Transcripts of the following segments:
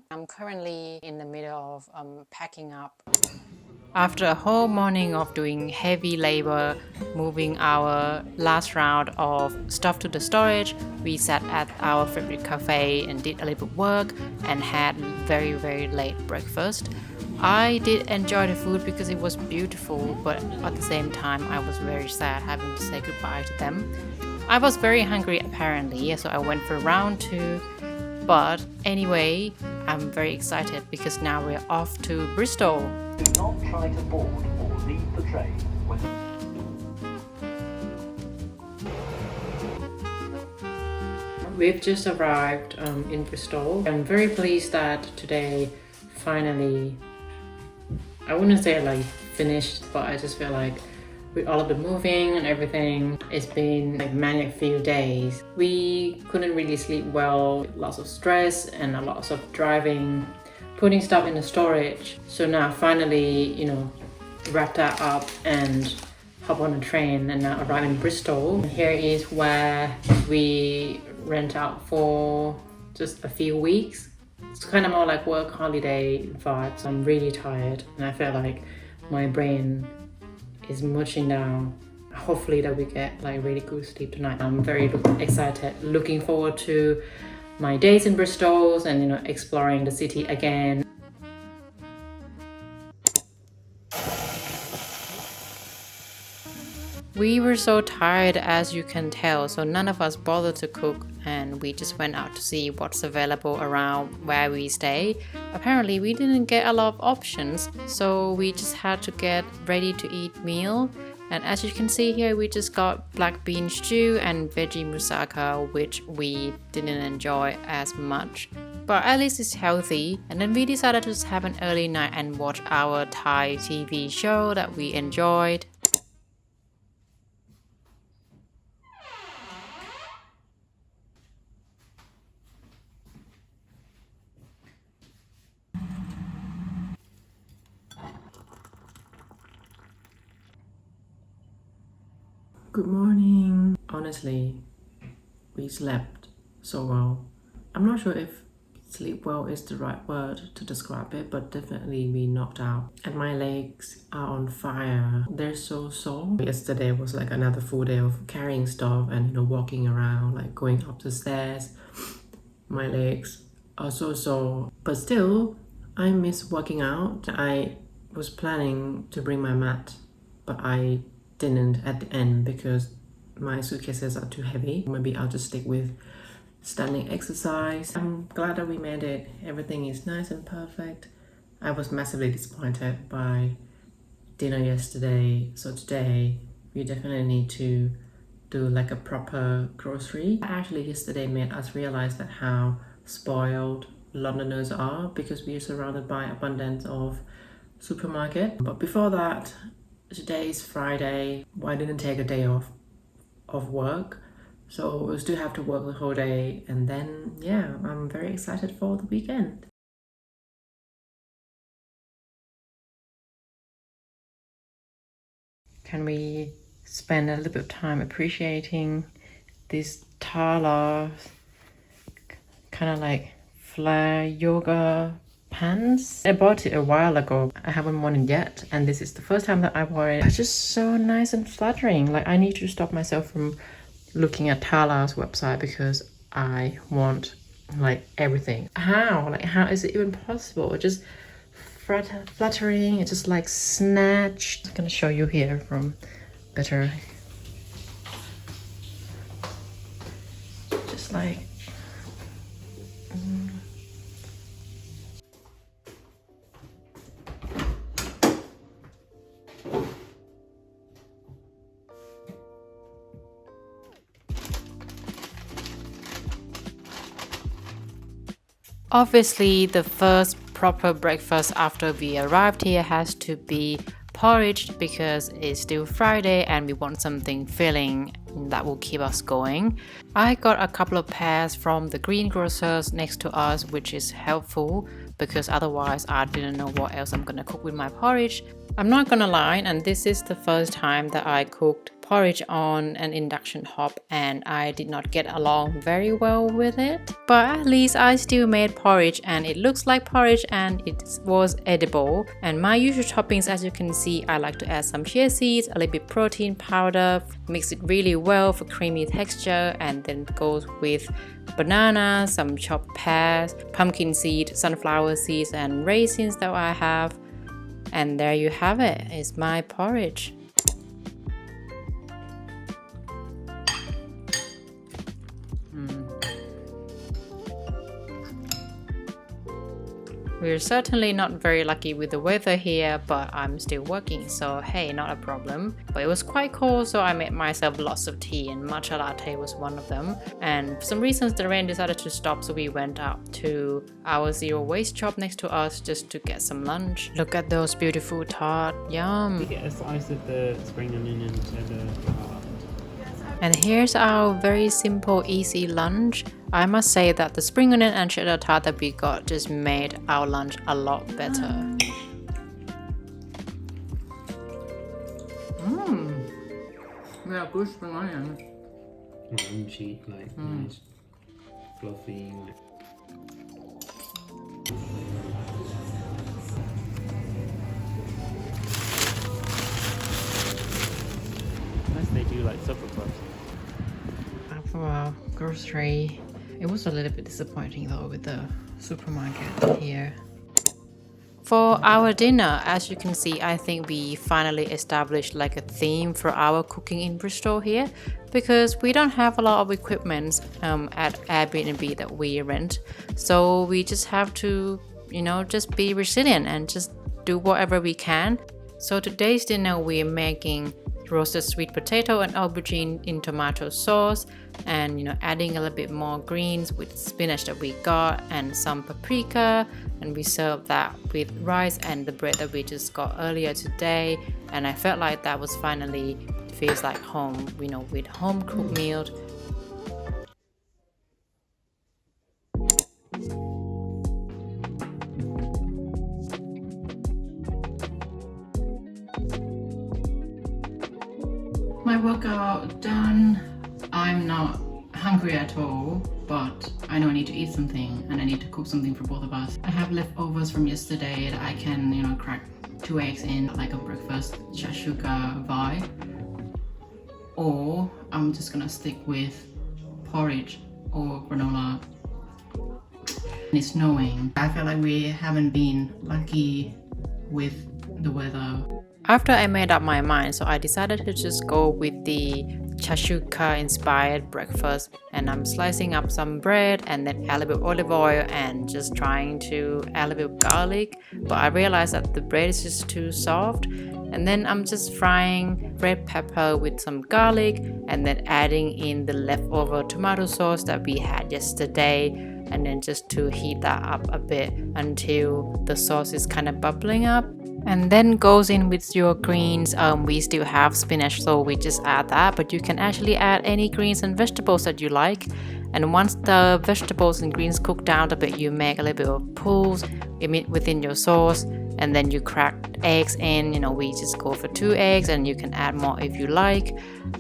morning. I'm currently in the middle of packing up. After a whole morning of doing heavy labor, moving our last round of stuff to the storage, we sat at our favorite cafe and did a little bit work and had very late breakfast. I did enjoy the food because it was beautiful, but at the same time I was very sad having to say goodbye to them. I was very hungry apparently, so I went for round 2. But anyway, I'm very excited because now we're off to Bristol. Do not try to board or leave the train when... We've just arrived in Bristol. I'm very pleased that today finally, I wouldn't say like finished, but I just feel like with all of the moving and everything, it's been like manic few days. We couldn't really sleep well, lots of stress and a lot of driving, putting stuff in the storage. So now finally, wrap that up and hop on a train and now arrive in Bristol. Here is where we rent out for just a few weeks. It's kind of more like work holiday vibes. I'm really tired and I feel like my brain is mushing down. Hopefully that we get like really good sleep tonight. I'm very excited, looking forward to my days in Bristol and exploring the city again. We were so tired, as you can tell, so none of us bothered to cook and we just went out to see what's available around where we stay. Apparently we didn't get a lot of options, so we just had to get ready to eat meal. And as you can see here, we just got black bean stew and veggie moussaka, which we didn't enjoy as much. But at least it's healthy. And then we decided to just have an early night and watch our Thai TV show that we enjoyed. Good morning. Honestly, we slept so well. I'm not sure if sleep well is the right word to describe it, but definitely we knocked out. And my legs are on fire. They're so sore. Yesterday was like another full day of carrying stuff and walking around, like going up the stairs. My legs are so sore. But still, I miss working out. I was planning to bring my mat, but I didn't at the end because my suitcases are too heavy. Maybe I'll just stick with standing exercise. I'm glad that we made it. Everything is nice and perfect. I was massively disappointed by dinner yesterday, so today we definitely need to do like a proper grocery. Actually, yesterday made us realize that how spoiled Londoners are because we are surrounded by abundance of supermarket. But before that, today is Friday. I didn't take a day off of work, so we'll still have to work the whole day, and then yeah, I'm very excited for the weekend. Can we spend a little bit of time appreciating these Tala kind of like flare yoga pants? I bought it a while ago. I haven't worn it yet, and this is the first time that I wore it. It's just so nice and flattering. Like, I need to stop myself from looking at Tala's website because I want like everything. How is it even possible? It's just flattering. It's just like snatched. I'm gonna show you here from better. Just like obviously, the first proper breakfast after we arrived here has to be porridge because it's still Friday and we want something filling that will keep us going. I got a couple of pairs from the greengrocers next to us, which is helpful because otherwise I didn't know what else I'm gonna cook with my porridge. I'm not gonna lie, and this is the first time that I cooked porridge on an induction hob and I did not get along very well with it. But at least I still made porridge and it looks like porridge and it was edible. And my usual toppings, as you can see, I like to add some chia seeds, a little bit protein powder, mix it really well for creamy texture, and then it goes with banana, some chopped pears, pumpkin seed, sunflower seeds and raisins that I have. And there you have it, it's my porridge. We're certainly not very lucky with the weather here, but I'm still working, so hey, not a problem. But it was quite cold, so I made myself lots of tea, and matcha latte was one of them. And for some reasons the rain decided to stop, so we went out to our zero waste shop next to us just to get some lunch. Look at those beautiful tart, yum! You get a slice of the spring onion and cheddar tart. And here's our very simple, easy lunch. I must say that the spring onion and cheddar tart that we got just made our lunch a lot better. Yeah, good spring onion. Crunchy, like nice, fluffy. Like. Unless they do like supper clubs. After our grocery, it was a little bit disappointing though with the supermarket here. For our dinner, as you can see, I think we finally established like a theme for our cooking in Bristol here, because we don't have a lot of equipment at Airbnb that we rent. So we just have to, you know, just be resilient and just do whatever we can. So today's dinner we're making roasted sweet potato and aubergine in tomato sauce, and adding a little bit more greens with spinach that we got and some paprika, and we served that with rice and the bread that we just got earlier today. And I felt like that was finally feels like home, with home cooked meals. My workout done. I'm not hungry at all, but I know I need to eat something and I need to cook something for both of us. I have leftovers from yesterday that I can, crack 2 eggs in like a breakfast shashuka vibe. Or I'm just gonna stick with porridge or granola. It's snowing. I feel like we haven't been lucky with the weather. After I made up my mind, so I decided to just go with the chashuka inspired breakfast, and I'm slicing up some bread and then add a little bit of olive oil and just trying to add a little bit of garlic, but I realized that the bread is just too soft. And then I'm just frying red pepper with some garlic and then adding in the leftover tomato sauce that we had yesterday, and then just to heat that up a bit until the sauce is kind of bubbling up. And then goes in with your greens. We still have spinach, so we just add that, but you can actually add any greens and vegetables that you like. And once the vegetables and greens cook down a bit, you make a little bit of pools within your sauce, and then you crack eggs in. We just go for 2 eggs, and you can add more if you like.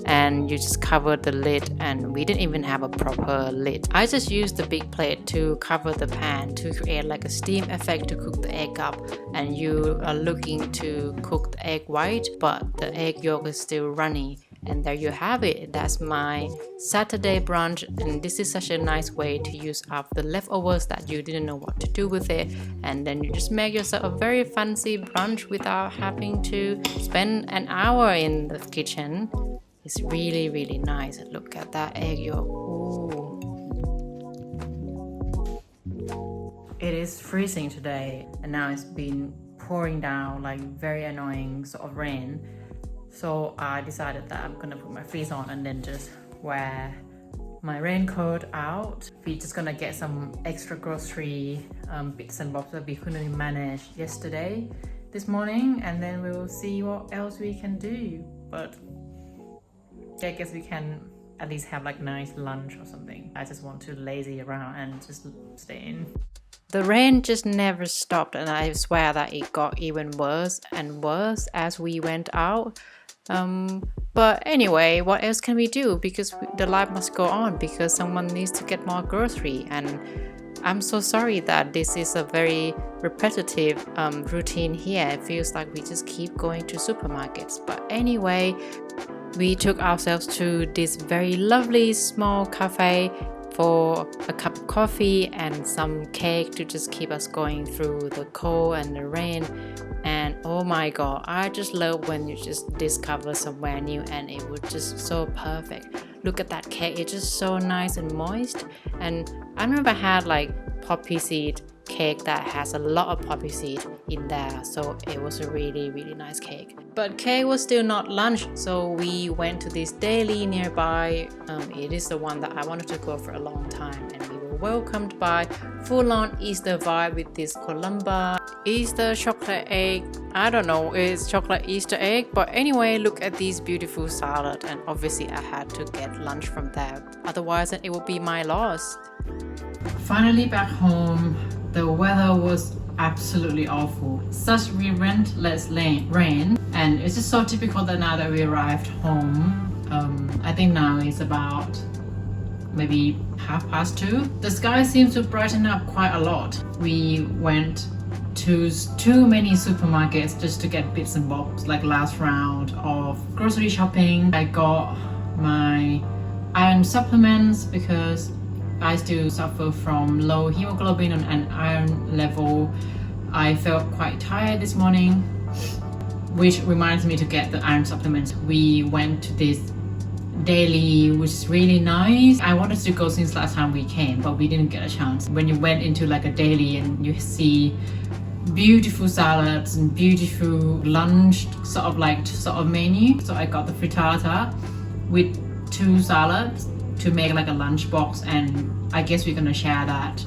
And you just cover the lid, and we didn't even have a proper lid. I just used the big plate to cover the pan to create like a steam effect to cook the egg up. And you are looking to cook the egg white, but the egg yolk is still runny. And there you have it. That's my Saturday brunch, and this is such a nice way to use up the leftovers that you didn't know what to do with it, and then you just make yourself a very fancy brunch without having to spend an hour in the kitchen. It's really, really nice. Look at that egg yolk. Ooh. It is freezing today, and now it's been pouring down like very annoying sort of rain. So I decided that I'm gonna put my fleece on and then just wear my raincoat out. We're just gonna get some extra grocery bits and bobs that we couldn't manage this morning, and then we will see what else we can do. But I guess we can at least have like nice lunch or something. I just want to lazy around and just stay in. The rain just never stopped, and I swear that it got even worse and worse as we went out. But anyway, what else can we do? Because the life must go on, because someone needs to get more grocery. And I'm so sorry that this is a very repetitive routine here. It feels like we just keep going to supermarkets. But anyway, we took ourselves to this very lovely small cafe for a cup of coffee and some cake to just keep us going through the cold and the rain. And oh my god, I just love when you just discover somewhere new and it was just so perfect. Look at that cake, it's just so nice and moist. And I've never had like poppy seed cake that has a lot of poppy seed in there, so it was a really nice cake. But cake was still not lunch, so we went to this deli nearby. It is the one that I wanted to go for a long time, and we were welcomed by full-on Easter vibe with this Columba Easter chocolate egg. I don't know, it's chocolate Easter egg, but anyway, look at this beautiful salad, and obviously I had to get lunch from there, otherwise it would be my loss. Finally back home. The weather was absolutely awful. Such relentless rain, and it's just so typical that now that we arrived home, I think now it's about maybe 2:30. The sky seems to brighten up quite a lot. We went to too many supermarkets just to get bits and bobs, like last round of grocery shopping. I got my iron supplements because I still suffer from low hemoglobin and iron level. I felt quite tired this morning, which reminds me to get the iron supplements. We went to this deli, which is really nice. I wanted to go since last time we came, but we didn't get a chance. When you went into like a deli and you see beautiful salads and beautiful lunch sort of menu. So I got the frittata with 2 salads to make like a lunch box, and I guess we're gonna share that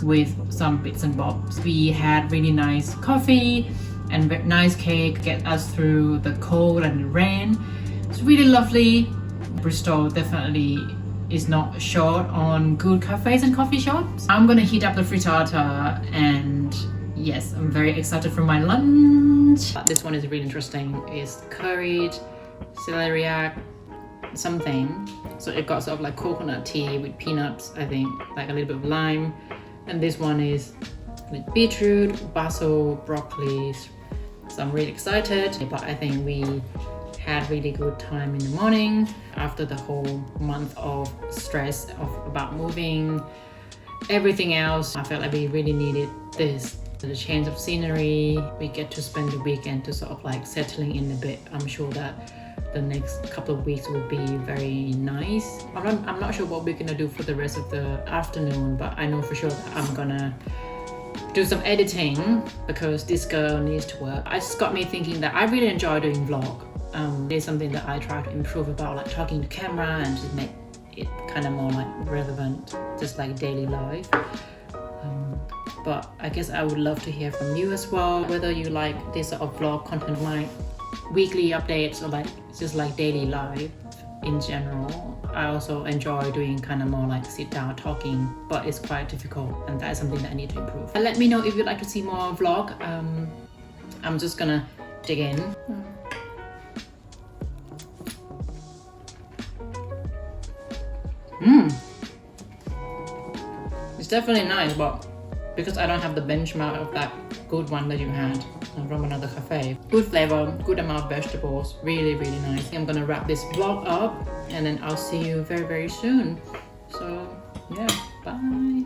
with some bits and bobs. We had really nice coffee and nice cake, get us through the cold and the rain. It's really lovely. Bristol definitely is not short on good cafes and coffee shops. I'm gonna heat up the frittata, and yes, I'm very excited for my lunch. This one is really interesting. It's curried celeriac something, so it got sort of like coconut tea with peanuts, I think, like a little bit of lime. And this one is with beetroot, basil, broccoli. So I'm really excited, but I think we had really good time in the morning after the whole month of stress about moving everything else. I felt like we really needed this, the change of scenery. We get to spend the weekend to sort of like settling in a bit. I'm sure that the next couple of weeks will be very nice. I'm not sure what we're gonna do for the rest of the afternoon, but I know for sure that I'm gonna do some editing because this girl needs to work. It just got me thinking that I really enjoy doing vlog. It's something that I try to improve about, like talking to camera and just make it kind of more like relevant, just like daily life. But I guess I would love to hear from you as well, whether you like this sort of vlog content, like weekly updates or like just like daily life in general. I also enjoy doing kind of more like sit down talking, but it's quite difficult, and that is something that I need to improve. And let me know if you'd like to see more vlog. I'm just gonna dig in. It's definitely nice, but because I don't have the benchmark of that good one that you had from another cafe. Good flavor, good amount of vegetables, really nice. I'm gonna wrap this vlog up and then I'll see you very soon. So yeah, bye.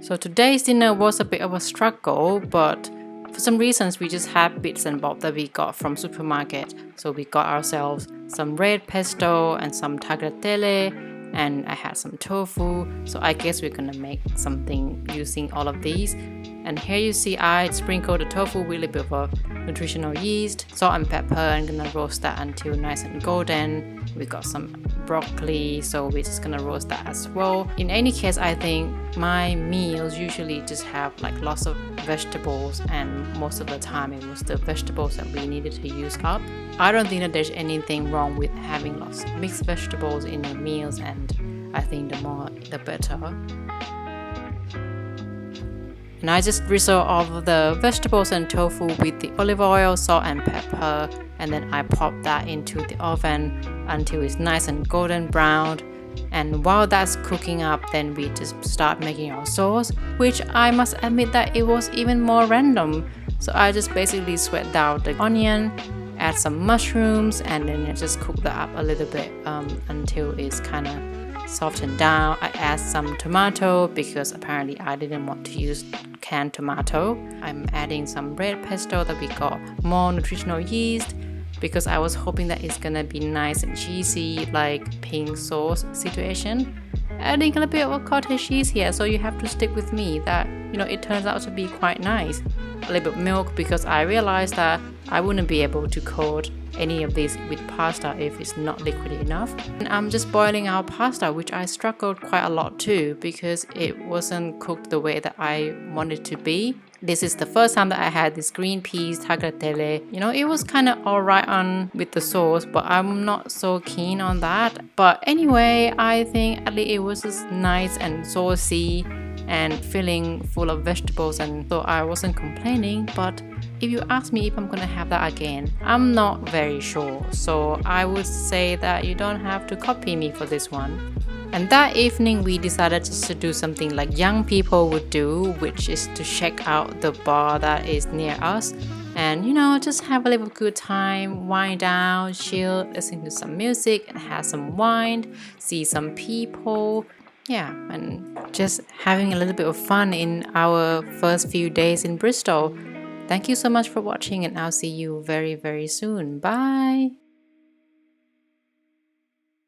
So today's dinner was a bit of a struggle, but for some reasons we just had bits and bobs that we got from supermarket. So we got ourselves some red pesto and some tagliatelle, and I had some tofu, so I guess we're gonna make something using all of these. And here you see I sprinkled the tofu with a little bit of a nutritional yeast, salt and pepper, and gonna roast that until nice and golden. We got some broccoli, so we're just gonna roast that as well. In any case, I think my meals usually just have like lots of vegetables, and most of the time it was the vegetables that we needed to use up. I don't think that there's anything wrong with having lots of mixed vegetables in your meals, and I think the more the better. And I just drizzle all the vegetables and tofu with the olive oil, salt and pepper, and then I pop that into the oven until it's nice and golden brown. And while that's cooking up, then we just start making our sauce, which I must admit that it was even more random. So I just basically sweat down the onion, add some mushrooms, and then just cook that up a little bit until it's kind of softened down. I add some tomato because apparently I didn't want to use canned tomato. I'm adding some red pesto that we got more nutritional yeast because I was hoping that it's gonna be nice and cheesy like pink sauce situation. Adding a little bit of cottage cheese here, so you have to stick with me that it turns out to be quite nice. A little bit of milk because I realized that I wouldn't be able to coat any of this with pasta if it's not liquidy enough. And I'm just boiling our pasta, which I struggled quite a lot too because it wasn't cooked the way that I wanted to be. This is the first time that I had this green peas tagliatelle. It was kind of alright on with the sauce, but I'm not so keen on that. But anyway, I think at least it was just nice and saucy and filling full of vegetables, and so I wasn't complaining. But if you ask me if I'm gonna have that again, I'm not very sure. So I would say that you don't have to copy me for this one. And that evening we decided just to do something like young people would do, which is to check out the bar that is near us and just have a little good time, wind down, chill, listen to some music and have some wine, see some people. Yeah, and just having a little bit of fun in our first few days in Bristol. Thank you so much for watching, and I'll see you very, very soon. Bye!